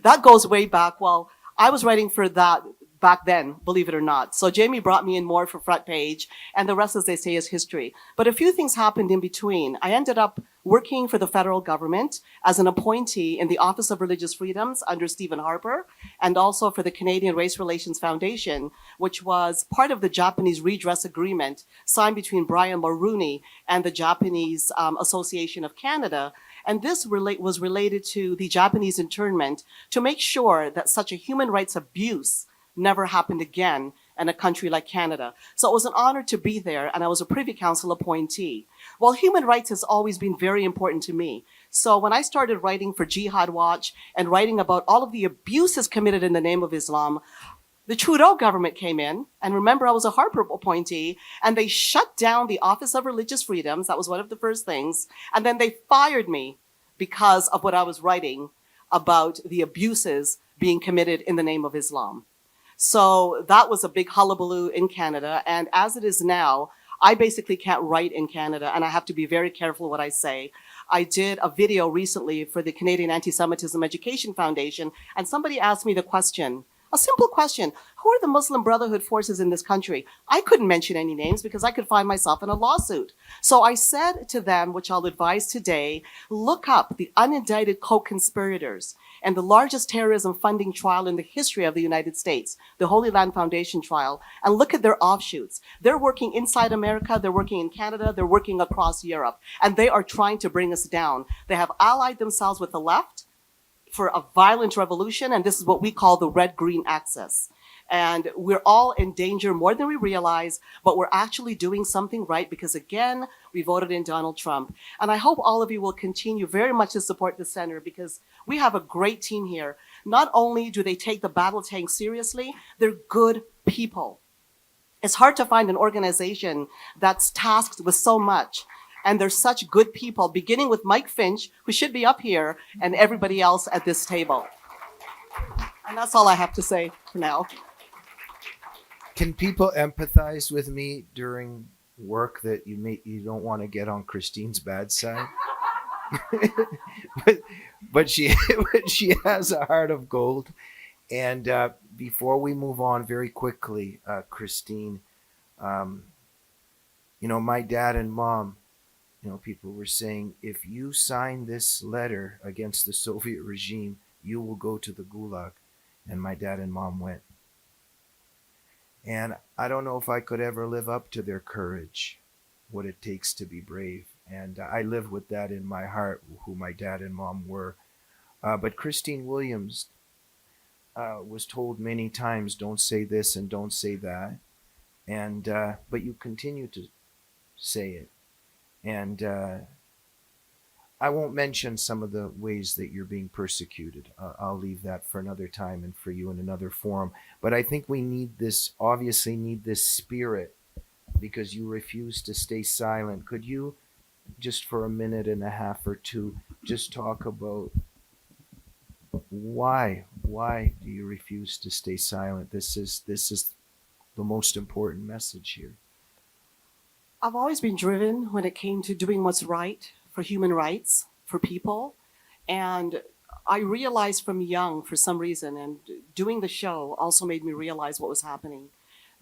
That goes way back. Well, I was writing for that back then, believe it or not. So Jamie brought me in more for Front Page, and the rest, as they say, is history. But a few things happened in between. I ended up working for the federal government as an appointee in the Office of Religious Freedoms under Stephen Harper, and also for the Canadian Race Relations Foundation, which was part of the Japanese redress agreement signed between Brian Mulroney and the Japanese Association of Canada. And this was related to the Japanese internment to make sure that such a human rights abuse never happened again in a country like Canada. So it was an honor to be there, and I was a Privy Council appointee. Well, human rights has always been very important to me. So when I started writing for Jihad Watch and writing about all of the abuses committed in the name of Islam, the Trudeau government came in, and remember, I was a Harper appointee, and they shut down the Office of Religious Freedoms. That was one of the first things. And then they fired me because of what I was writing about the abuses being committed in the name of Islam. So that was a big hullabaloo in Canada. And as it is now, I basically can't write in Canada, and I have to be very careful what I say. I did a video recently for the Canadian Anti-Semitism Education Foundation, and somebody asked me the question, a simple question: who are the Muslim Brotherhood forces in this country? I couldn't mention any names because I could find myself in a lawsuit. So I said to them, which I'll advise today, look up the unindicted co-conspirators and the largest terrorism funding trial in the history of the United States, the Holy Land Foundation trial, and look at their offshoots. They're working inside America, they're working in Canada, they're working across Europe, and they are trying to bring us down. They have allied themselves with the left for a violent revolution, and this is what we call the red-green axis. And we're all in danger more than we realize, but we're actually doing something right because, again, we voted in Donald Trump. And I hope all of you will continue very much to support the center because we have a great team here. Not only do they take the battle tank seriously, they're good people. It's hard to find an organization that's tasked with so much. And they're such good people, beginning with Mike Finch, who should be up here, and everybody else at this table. And that's all I have to say for now. Can people empathize with me during work that you don't want to get on Christine's bad side? but she has a heart of gold. And before we move on very quickly, Christine, my dad and mom, people were saying, if you sign this letter against the Soviet regime, you will go to the Gulag. And my dad and mom went. And I don't know if I could ever live up to their courage, what it takes to be brave. And I live with that in my heart, who my dad and mom were. But Christine Williams was told many times, don't say this and don't say that. And but you continue to say it. And I won't mention some of the ways that you're being persecuted. I'll leave that for another time and for you in another forum. But I think we obviously need this spirit because you refuse to stay silent. Could you, just for a minute and a half or two, just talk about why do you refuse to stay silent? This is the most important message here. I've always been driven when it came to doing what's right for human rights, for people. And I realized from young, for some reason, and doing the show also made me realize what was happening,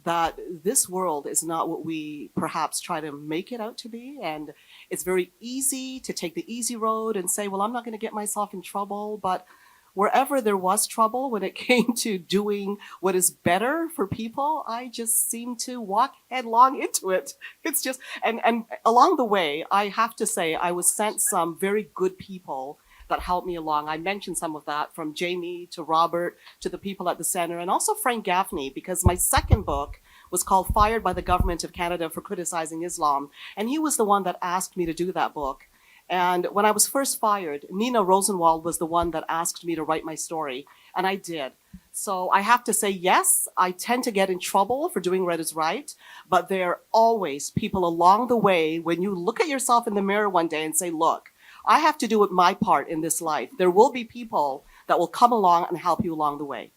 that this world is not what we perhaps try to make it out to be. And it's very easy to take the easy road and say, well, I'm not going to get myself in trouble. But wherever there was trouble when it came to doing what is better for people, I just seem to walk headlong into it. It's just, and along the way, I have to say, I was sent some very good people that helped me along. I mentioned some of that, from Jamie to Robert to the people at the center, and also Frank Gaffney, because my second book was called Fired by the Government of Canada for Criticizing Islam. And he was the one that asked me to do that book. And when I was first fired, Nina Rosenwald was the one that asked me to write my story, and I did. So I have to say, yes, I tend to get in trouble for doing what is right, but there are always people along the way when you look at yourself in the mirror one day and say, look, I have to do my part in this life. There will be people that will come along and help you along the way.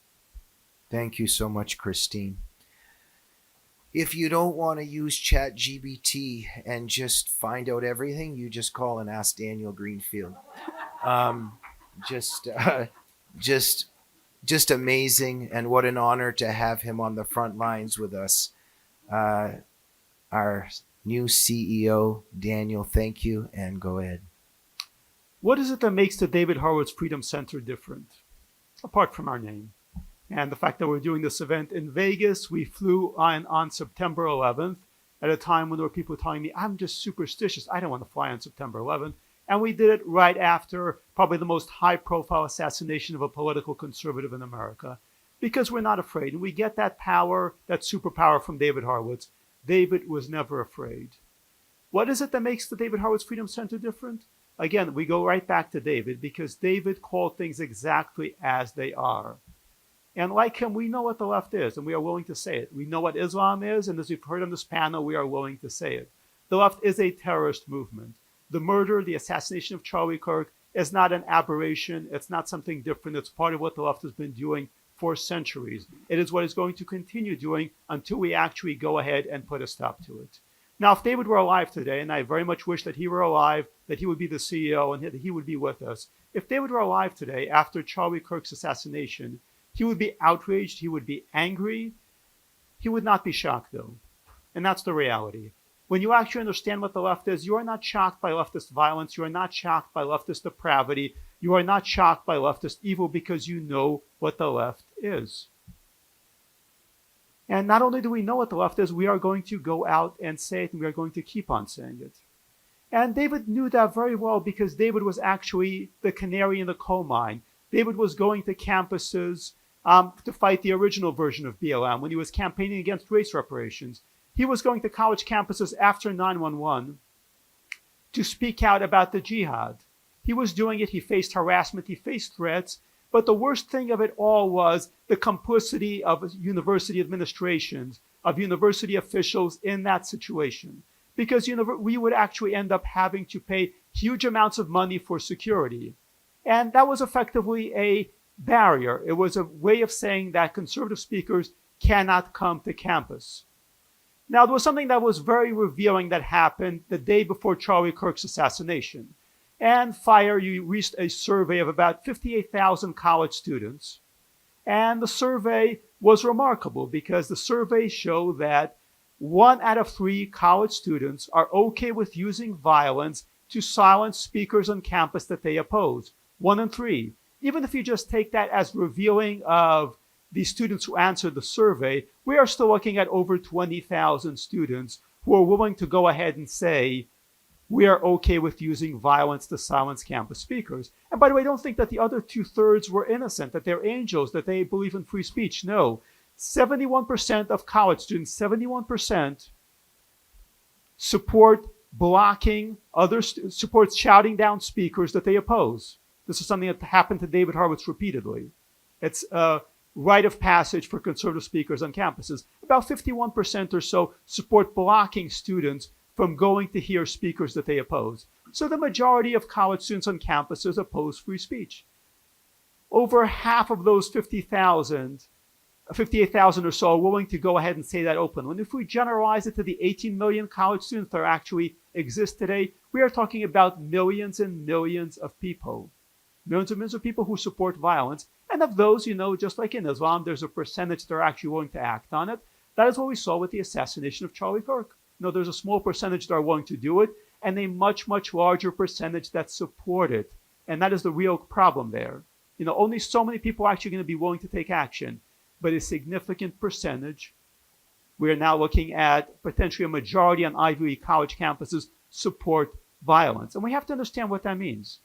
Thank you so much, Christine. If you don't want to use ChatGPT and just find out everything, you just call and ask Daniel Greenfield. Just amazing, and what an honor to have him on the front lines with us. Our new CEO, Daniel, thank you, and go ahead. What is it that makes the David Horowitz Freedom Center different, apart from our name? And the fact that we're doing this event in Vegas, we flew on September 11th at a time when there were people telling me, I'm just superstitious. I don't want to fly on September 11th. And we did it right after probably the most high-profile assassination of a political conservative in America, because we're not afraid. And we get that power, that superpower from David Horowitz. David was never afraid. What is it that makes the David Horowitz Freedom Center different? Again, we go right back to David, because David called things exactly as they are. And like him, we know what the left is, and we are willing to say it. We know what Islam is, and as we've heard on this panel, we are willing to say it. The left is a terrorist movement. The murder, the assassination of Charlie Kirk is not an aberration. It's not something different. It's part of what the left has been doing for centuries. It is what it's going to continue doing until we actually go ahead and put a stop to it. Now, if David were alive today, and I very much wish that he were alive, that he would be the CEO and that he would be with us. If David were alive today after Charlie Kirk's assassination, he would be outraged, he would be angry. He would not be shocked, though. And that's the reality. When you actually understand what the left is, you are not shocked by leftist violence. You are not shocked by leftist depravity. You are not shocked by leftist evil, because you know what the left is. And not only do we know what the left is, we are going to go out and say it, and we are going to keep on saying it. And David knew that very well, because David was actually the canary in the coal mine. David was going to campuses to fight the original version of BLM when he was campaigning against race reparations. He was going to college campuses after 9/11 to speak out about the jihad. He was doing it. He faced harassment. He faced threats. But the worst thing of it all was the complicity of university administrations, of university officials in that situation. Because we would actually end up having to pay huge amounts of money for security. And that was effectively a barrier. It was a way of saying that conservative speakers cannot come to campus. Now, there was something that was very revealing that happened the day before Charlie Kirk's assassination. And FIRE, you released a survey of about 58,000 college students. And the survey was remarkable, because the survey showed that 1 out of 3 college students are okay with using violence to silence speakers on campus that they oppose. 1 in 3. Even if you just take that as revealing of the students who answered the survey, we are still looking at over 20,000 students who are willing to go ahead and say, we are okay with using violence to silence campus speakers. And by the way, don't think that the other 2/3 were innocent, that they're angels, that they believe in free speech. No. 71% of college students, 71%, support blocking support shouting down speakers that they oppose. This is something that happened to David Horowitz repeatedly. It's a rite of passage for conservative speakers on campuses. About 51% or so support blocking students from going to hear speakers that they oppose. So the majority of college students on campuses oppose free speech. Over half of those 58,000 or so are willing to go ahead and say that openly. And if we generalize it to the 18 million college students that actually exist today, we are talking about millions and millions of people. Millions and millions of people who support violence. And of those, just like in Islam, there's a percentage that are actually willing to act on it. That is what we saw with the assassination of Charlie Kirk. There's a small percentage that are willing to do it. and a much, much larger percentage that support it. And that is the real problem there. Only so many people are actually going to be willing to take action, but a significant percentage. We are now looking at potentially a majority on Ivy League college campuses support violence. And we have to understand what that means.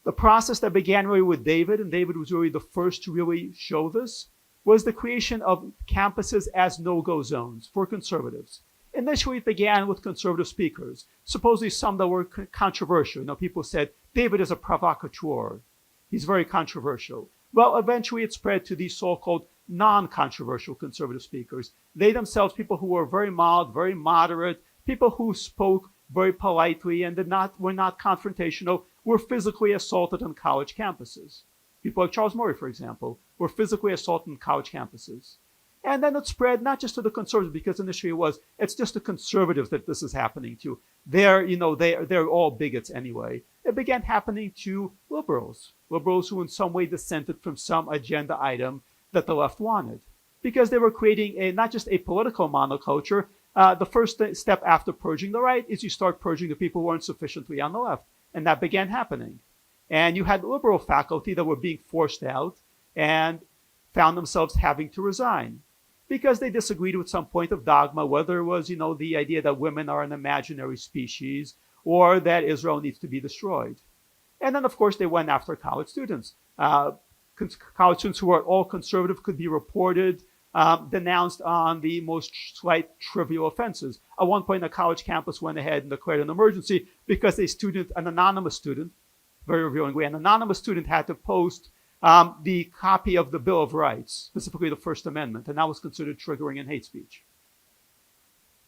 The process that began really with David, and David was really the first to really show this, was the creation of campuses as no-go zones for conservatives. Initially, it began with conservative speakers, supposedly some that were controversial. People said, David is a provocateur. He's very controversial. Well, eventually it spread to these so-called non-controversial conservative speakers. They themselves, people who were very mild, very moderate, people who spoke very politely and were not confrontational, were physically assaulted on college campuses. People like Charles Murray, for example, were physically assaulted on college campuses. And then it spread not just to the conservatives, because initially it's just the conservatives that this is happening to. They're all bigots anyway. It began happening to liberals who in some way dissented from some agenda item that the left wanted, because they were creating not just a political monoculture. The first step after purging the right is you start purging the people who aren't sufficiently on the left. And that began happening. And you had liberal faculty that were being forced out and found themselves having to resign because they disagreed with some point of dogma, whether it was, the idea that women are an imaginary species or that Israel needs to be destroyed. And then, of course, they went after college students. College students who were all conservative could be reported, denounced on the most slight trivial offenses. At one point, a college campus went ahead and declared an emergency because an anonymous student, very revealing way, an anonymous student had to post the copy of the Bill of Rights, specifically the First Amendment, and that was considered triggering and hate speech.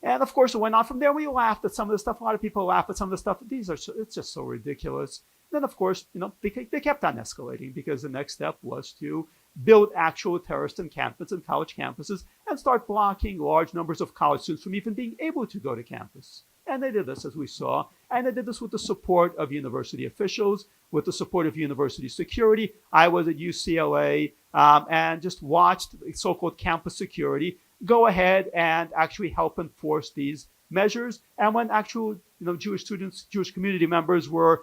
And of course, it went on from there. We laughed at some of the stuff. A lot of people laugh at some of the stuff. It's just so ridiculous. Then, of course, they kept on escalating because the next step was to build actual terrorist encampments in college campuses and start blocking large numbers of college students from even being able to go to campus. And they did this, as we saw, and they did this with the support of university officials, with the support of university security. I was at UCLA and just watched so-called campus security go ahead and actually help enforce these measures. And when actual Jewish students, Jewish community members were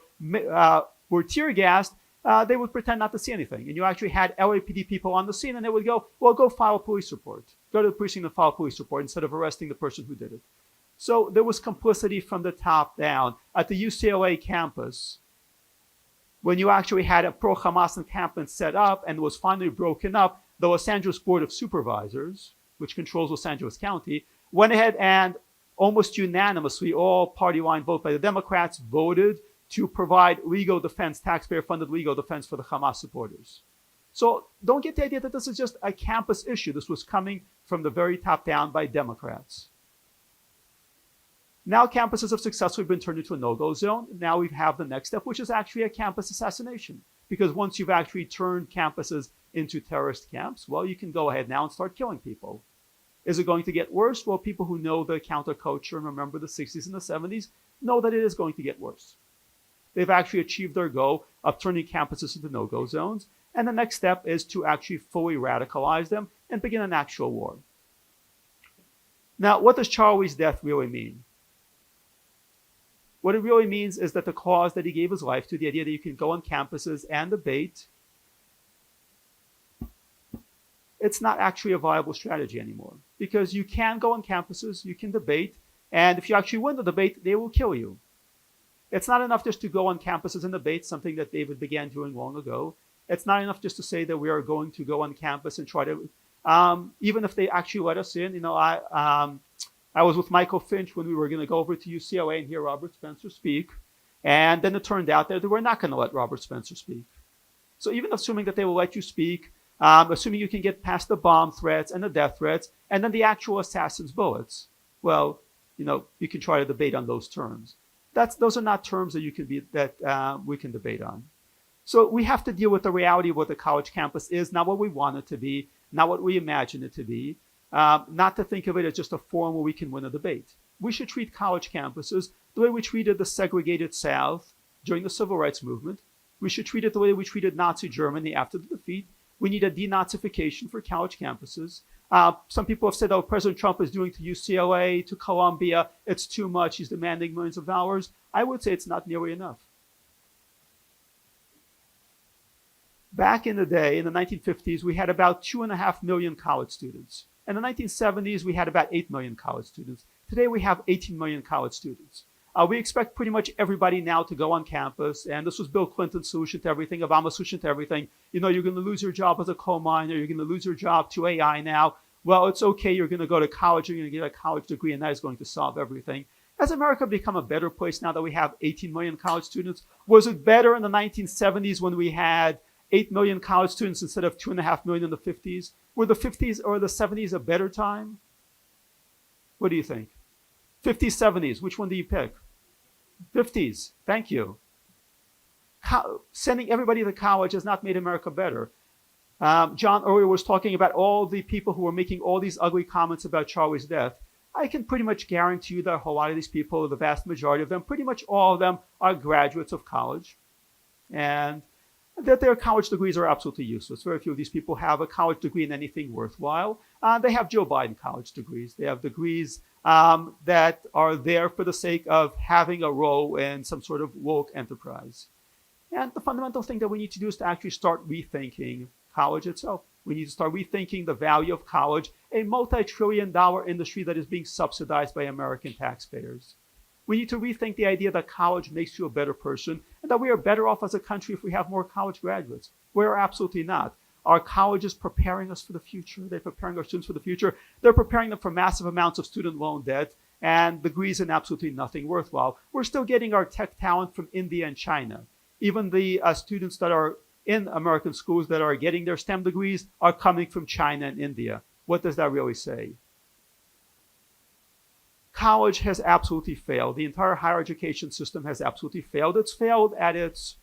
tear gassed, they would pretend not to see anything. And you actually had LAPD people on the scene, and they would go, well, go file a police report. Go to the precinct and file a police report instead of arresting the person who did it. So there was complicity from the top down. At the UCLA campus, when you actually had a pro-Hamas encampment set up and was finally broken up, the Los Angeles Board of Supervisors, which controls Los Angeles County, went ahead and almost unanimously, all party line vote by the Democrats, voted to provide legal defense, taxpayer-funded legal defense for the Hamas supporters. So don't get the idea that this is just a campus issue. This was coming from the very top down by Democrats. Now campuses have successfully been turned into a no-go zone. Now we have the next step, which is actually a campus assassination. Because once you've actually turned campuses into terrorist camps, well, you can go ahead now and start killing people. Is it going to get worse? Well, people who know the counterculture and remember the 60s and the 70s know that it is going to get worse. They've actually achieved their goal of turning campuses into no-go zones. And the next step is to actually fully radicalize them and begin an actual war. Now, what does Charlie's death really mean? What it really means is that the cause that he gave his life to, the idea that you can go on campuses and debate, it's not actually a viable strategy anymore. Because you can go on campuses, you can debate, and if you actually win the debate, they will kill you. It's not enough just to go on campuses and debate, something that David began doing long ago. It's not enough just to say that we are going to go on campus and try to, even if they actually let us in. I was with Michael Finch when we were going to go over to UCLA and hear Robert Spencer speak. And then it turned out that they were not going to let Robert Spencer speak. So even assuming that they will let you speak, assuming you can get past the bomb threats and the death threats, and then the actual assassin's bullets, well, you can try to debate on those terms. Those are not terms that we can debate on. So we have to deal with the reality of what the college campus is, not what we want it to be, not what we imagine it to be, not to think of it as just a forum where we can win a debate. We should treat college campuses the way we treated the segregated South during the Civil Rights Movement. We should treat it the way we treated Nazi Germany after the defeat. We need a denazification for college campuses. Some people have said, oh, President Trump is doing to UCLA, to Columbia, it's too much. He's demanding millions of dollars. I would say it's not nearly enough. Back in the day, in the 1950s, we had about 2.5 million college students. In the 1970s, we had about 8 million college students. Today, we have 18 million college students. We expect pretty much everybody now to go on campus, and this was Bill Clinton's solution to everything, Obama's solution to everything. You know, you're going to lose your job as a coal miner, you're going to lose your job to AI now. Well, it's okay, you're going to go to college, you're going to get a college degree, and that is going to solve everything. Has America become a better place now that we have 18 million college students? Was it better in the 1970s when we had 8 million college students instead of 2.5 million in the 50s? Were the 50s or the 70s a better time? What do you think? 50s, 70s, which one do you pick? 50s, thank you. Sending everybody to college has not made America better. John earlier was talking about all the people who were making all these ugly comments about Charlie's death. I can pretty much guarantee you that a whole lot of these people, the vast majority of them, pretty much all of them are graduates of college. And that their college degrees are absolutely useless. Very few of these people have a college degree in anything worthwhile. They have Joe Biden college degrees. They have degrees that are there for the sake of having a role in some sort of woke enterprise. And the fundamental thing that we need to do is to actually start rethinking college itself. We need to start rethinking the value of college, a multi-trillion-dollar industry that is being subsidized by American taxpayers. We need to rethink the idea that college makes you a better person and that we are better off as a country if we have more college graduates. We are absolutely not. Our colleges preparing us for the future. They're preparing our students for the future. They're preparing them for massive amounts of student loan debt and degrees in absolutely nothing worthwhile. We're still getting our tech talent from India and China. Even the students that are in American schools that are getting their STEM degrees are coming from China and India. What does that really say? College has absolutely failed. The entire higher education system has absolutely failed. It's failed at its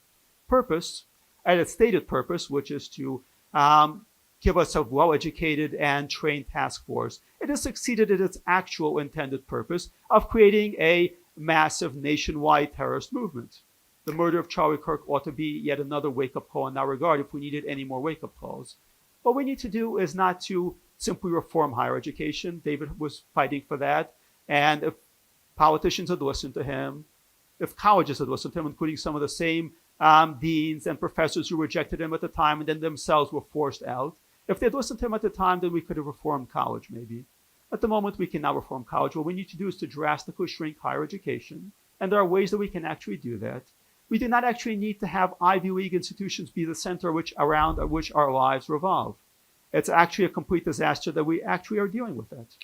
purpose, at its stated purpose, which is to give us a well-educated and trained task force. It has succeeded at its actual intended purpose of creating a massive nationwide terrorist movement. The murder of Charlie Kirk ought to be yet another wake-up call in that regard if we needed any more wake-up calls. What we need to do is not to simply reform higher education. David was fighting for that. And if politicians had listened to him, if colleges had listened to him, including some of the same deans and professors who rejected him at the time and then themselves were forced out, if they'd listened to him at the time, then we could have reformed college maybe. At the moment, we cannot reform college. What we need to do is to drastically shrink higher education. And there are ways that we can actually do that. We do not actually need to have Ivy League institutions be the center around which our lives revolve. It's actually a complete disaster that we actually are dealing with that.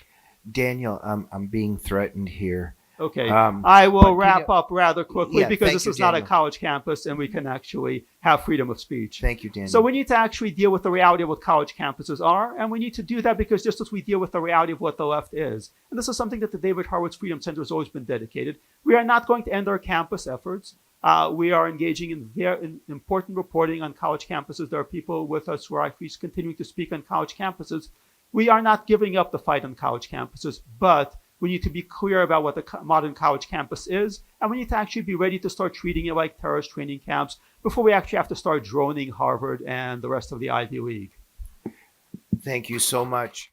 Daniel, I'm being threatened here. Okay, I will wrap you, up rather quickly because this is not a Daniel. college campus and we can actually have freedom of speech. Thank you, Daniel. So we need to actually deal with the reality of what college campuses are, and we need to do that because just as we deal with the reality of what the left is, and this is something that the David Horowitz Freedom Center has always been dedicated, we are not going to end our campus efforts. We are engaging in very important reporting on college campuses. There are people with us who are actually continuing to speak on college campuses. We are not giving up the fight on college campuses, but we need to be clear about what the modern college campus is, and we need to actually be ready to start treating it like terrorist training camps before we actually have to start droning Harvard and the rest of the Ivy League. Thank you so much.